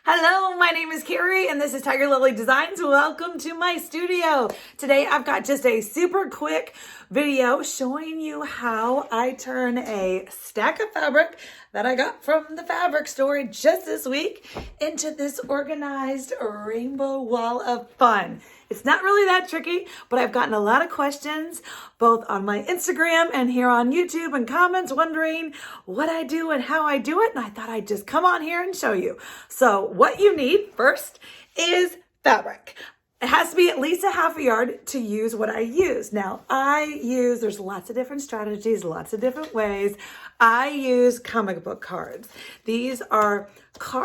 Hello, my name is Kari and this is Tiger Lily Designs. Welcome to my studio. Today I've got just a super quick video showing you how I turn a stack of fabric that I got from the fabric store just this week into this organized rainbow wall of fun. It's not really that tricky, but I've gotten a lot of questions both on my Instagram and here on YouTube and comments wondering what I do and how I do it. And I thought I'd just come on here and show you. So what you need first is fabric. It has to be at least a half a yard to use what I use. Now there's lots of different strategies, lots of different ways. I use comic book cards. These are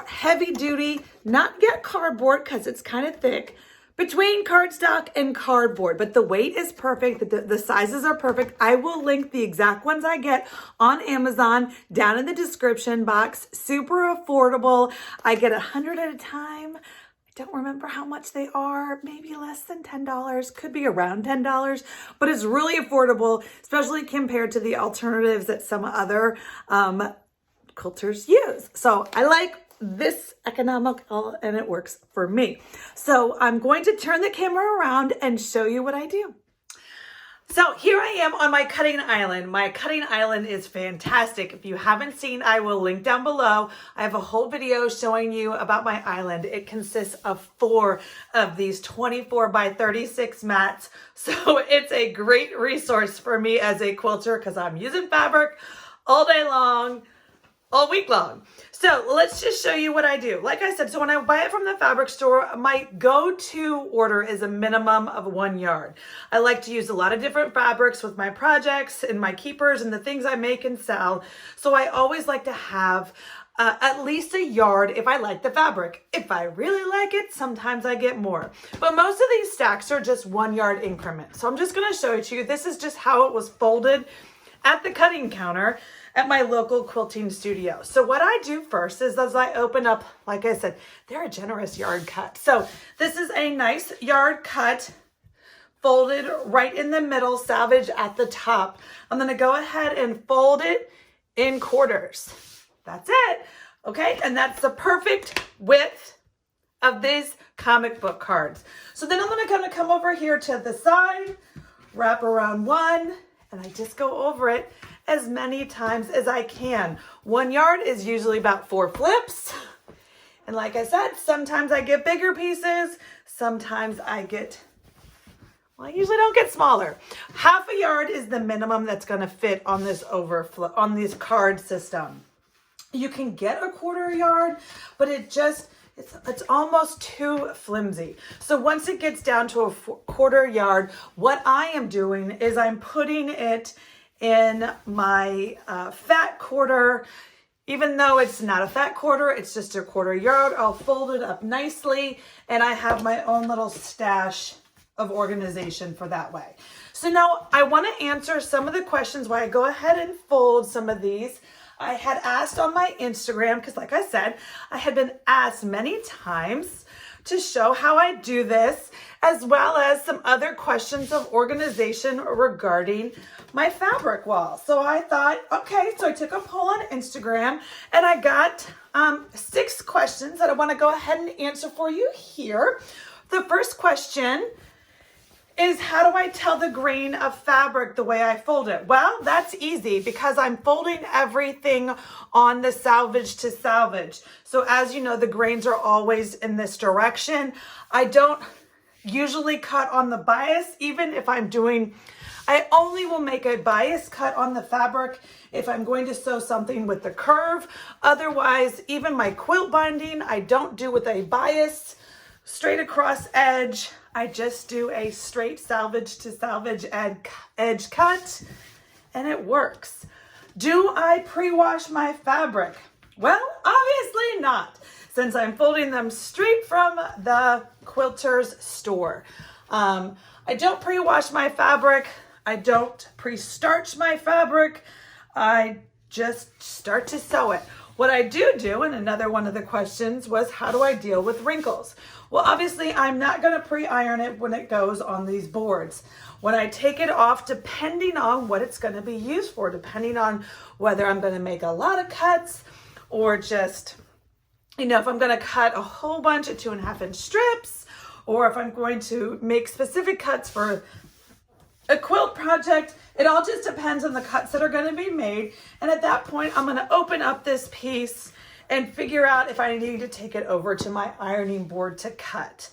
heavy duty, not yet cardboard because it's kind of thick, between cardstock and cardboard, but the weight is perfect. The sizes are perfect. I will link the exact ones I get on Amazon down in the description box. Super affordable. I get 100 at a time. I don't remember how much they are. Maybe less than $10. Could be around $10, but it's really affordable, especially compared to the alternatives that some other quilters use. So I like this economical and it works for me. So I'm going to turn the camera around and show you what I do. So here I am on my cutting island. My cutting island is fantastic. If you haven't seen, I will link down below. I have a whole video showing you about my island. It consists of 4 of these 24 by 36 mats. So it's a great resource for me as a quilter because I'm using fabric all day long, all week long. So let's just show you what I do. Like I said, so when I buy it from the fabric store, my go-to order is a minimum of 1 yard. I like to use a lot of different fabrics with my projects and my keepers and the things I make and sell. So I always like to have at least a yard if I like the fabric. If I really like it, sometimes I get more. But most of these stacks are just 1 yard increments. So I'm just gonna show it to you. This is just how it was folded at the cutting counter at my local quilting studio. So what I do first is as I open up, like I said, they're a generous yard cut. So this is a nice yard cut, folded right in the middle, salvage at the top. I'm gonna go ahead and fold it in quarters. That's it, okay? And that's the perfect width of these comic book cards. So then I'm gonna come over here to the side, wrap around one, and I just go over it as many times as I can. 1 yard is usually about 4 flips. And like I said, sometimes I get bigger pieces. Sometimes I usually don't get smaller. Half a yard is the minimum that's gonna fit on this overflow, on this card system. You can get a 1/4 yard, but it's almost too flimsy. So once it gets down to a 1/4 yard, what I am doing is I'm putting it in my fat quarter. Even though it's not a fat quarter, it's just a 1/4 yard. I'll fold it up nicely and I have my own little stash of organization for that way. So now I want to answer some of the questions why I go ahead and fold some of these. I had asked on my Instagram, because like I said, I had been asked many times to show how I do this, as well as some other questions of organization regarding my fabric wall. So I thought, okay, so I took a poll on Instagram and I got 6 questions that I want to go ahead and answer for you here. The first question is, how do I tell the grain of fabric the way I fold it? Well, that's easy because I'm folding everything on the salvage to salvage. So as you know, the grains are always in this direction. I don't usually cut on the bias, even if I only will make a bias cut on the fabric if I'm going to sew something with the curve. Otherwise, even my quilt binding, I don't do with a bias straight across edge. I just do a straight salvage to salvage edge cut, and it works. Do I pre-wash my fabric? Well, obviously not, since I'm folding them straight from the quilter's store. I don't pre-wash my fabric. I don't pre-starch my fabric. I just start to sew it. What I do, and another one of the questions was, how do I deal with wrinkles? Well, obviously I'm not gonna pre-iron it when it goes on these boards. When I take it off, depending on what it's gonna be used for, depending on whether I'm gonna make a lot of cuts or just you know, if I'm going to cut a whole bunch of 2.5-inch strips, or if I'm going to make specific cuts for a quilt project, it all just depends on the cuts that are going to be made. And at that point, I'm going to open up this piece and figure out if I need to take it over to my ironing board to cut.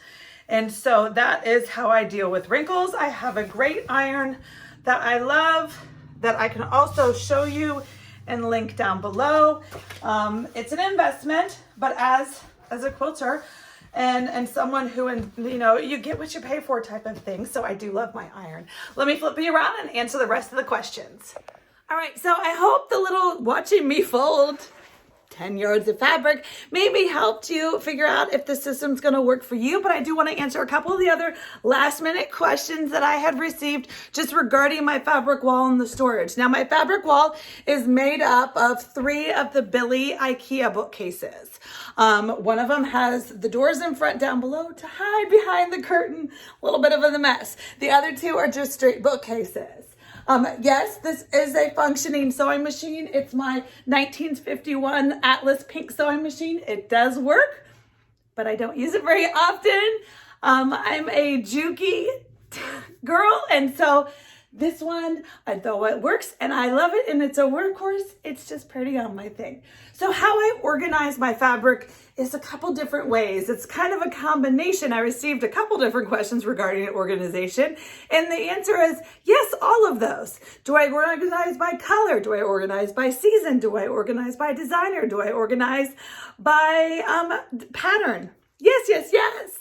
And so that is how I deal with wrinkles. I have a great iron that I love that I can also show you and link down below. It's an investment, but as a quilter and someone who, you know, you get what you pay for type of thing. So I do love my iron. Let me flip you around and answer the rest of the questions. All right, so I hope the little watching me fold 10 yards of fabric maybe helped you figure out if the system's going to work for you. But I do want to answer a couple of the other last minute questions that I had received just regarding my fabric wall and the storage. Now, my fabric wall is made up of 3 of the Billy Ikea bookcases. One of them has the doors in front down below to hide behind the curtain, a little bit of a mess. The other 2 are just straight bookcases. Yes, this is a functioning sewing machine. It's my 1951 Atlas pink sewing machine. It does work, but I don't use it very often. I'm a jukey girl, and so this one, though it works and I love it and it's a workhorse, it's just pretty on my thing. So how I organize my fabric is a couple different ways. It's kind of a combination. I received a couple different questions regarding organization, and the answer is yes, all of those. Do I organize by color? Do I organize by season? Do I organize by designer? Do I organize by pattern? Yes, yes, yes.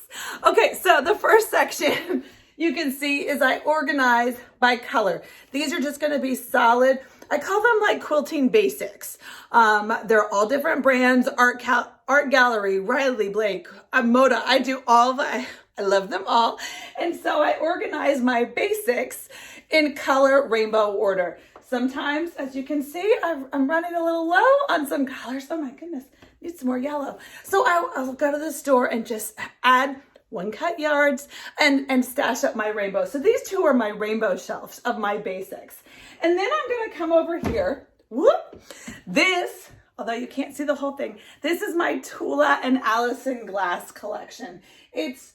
Okay, so the first section you can see is I organize by color. These are just going to be solid. I call them like quilting basics. They're all different brands, Art Gallery, Riley Blake, Moda. I do all of it. I love them all. And so I organize my basics in color rainbow order. Sometimes, as you can see, I'm running a little low on some colors. Oh my goodness, need some more yellow. So I'll go to the store and just add 1 cut yards and stash up my rainbow. So these 2 are my rainbow shelves of my basics. And then I'm going to come over here. Whoop! This, although you can't see the whole thing, this is my Tula and Allison glass collection. It's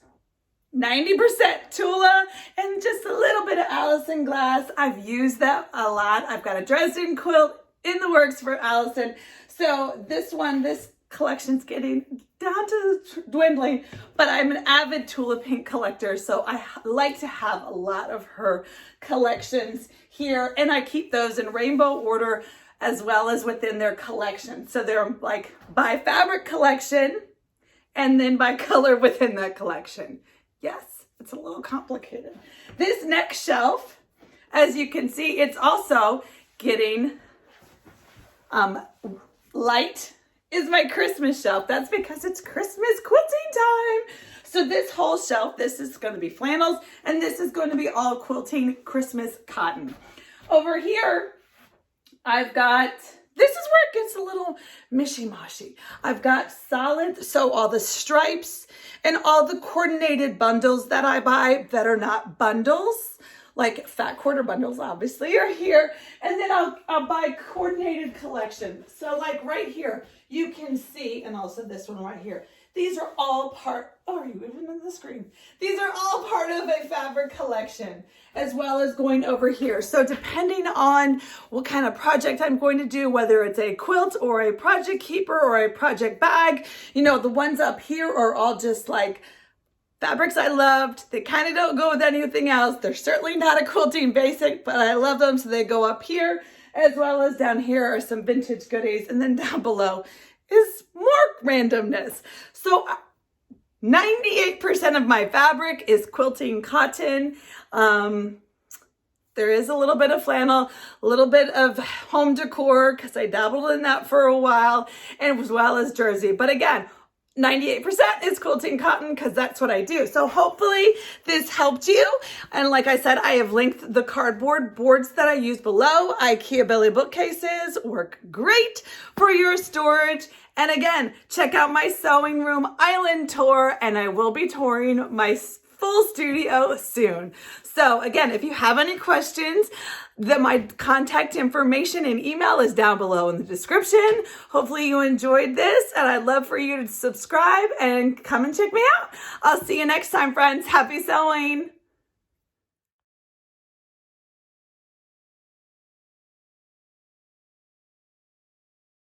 90% Tula and just a little bit of Allison glass. I've used that a lot. I've got a Dresden quilt in the works for Allison. So this collection's getting down to dwindling, but I'm an avid Tula pink collector, so I like to have a lot of her collections here, and I keep those in rainbow order as well as within their collection. So they're like by fabric collection and then by color within that collection. Yes, it's a little complicated. This next shelf, as you can see, it's also getting light is my Christmas shelf. That's because it's Christmas quilting time. So this whole shelf, this is going to be flannels, and this is going to be all quilting Christmas cotton. Over here, I've got, this is where it gets a little mishy-mashy. I've got solid, so all the stripes and all the coordinated bundles that I buy that are not bundles, like fat quarter bundles obviously are here. And then I'll buy coordinated collection. So like right here, you can see, and also this one right here, these are all part, oh, are you even on the screen? These are all part of a fabric collection, as well as going over here. So depending on what kind of project I'm going to do, whether it's a quilt or a project keeper or a project bag, you know, the ones up here are all just like fabrics I loved. They kind of don't go with anything else. They're certainly not a quilting basic, but I love them, so they go up here, as well as down here are some vintage goodies, and then down below is more randomness. So 98% of my fabric is quilting cotton. There is a little bit of flannel, a little bit of home decor, because I dabbled in that for a while, and as well as jersey. But again, 98% is quilting cotton because that's what I do. So hopefully this helped you. And like I said, I have linked the cardboard boards that I use below. Ikea Billy bookcases work great for your storage. And again, check out my sewing room island tour, and I will be touring my full studio soon. So again, if you have any questions, my contact information and email is down below in the description. Hopefully you enjoyed this, and I'd love for you to subscribe and come and check me out. I'll see you next time, friends. Happy sewing.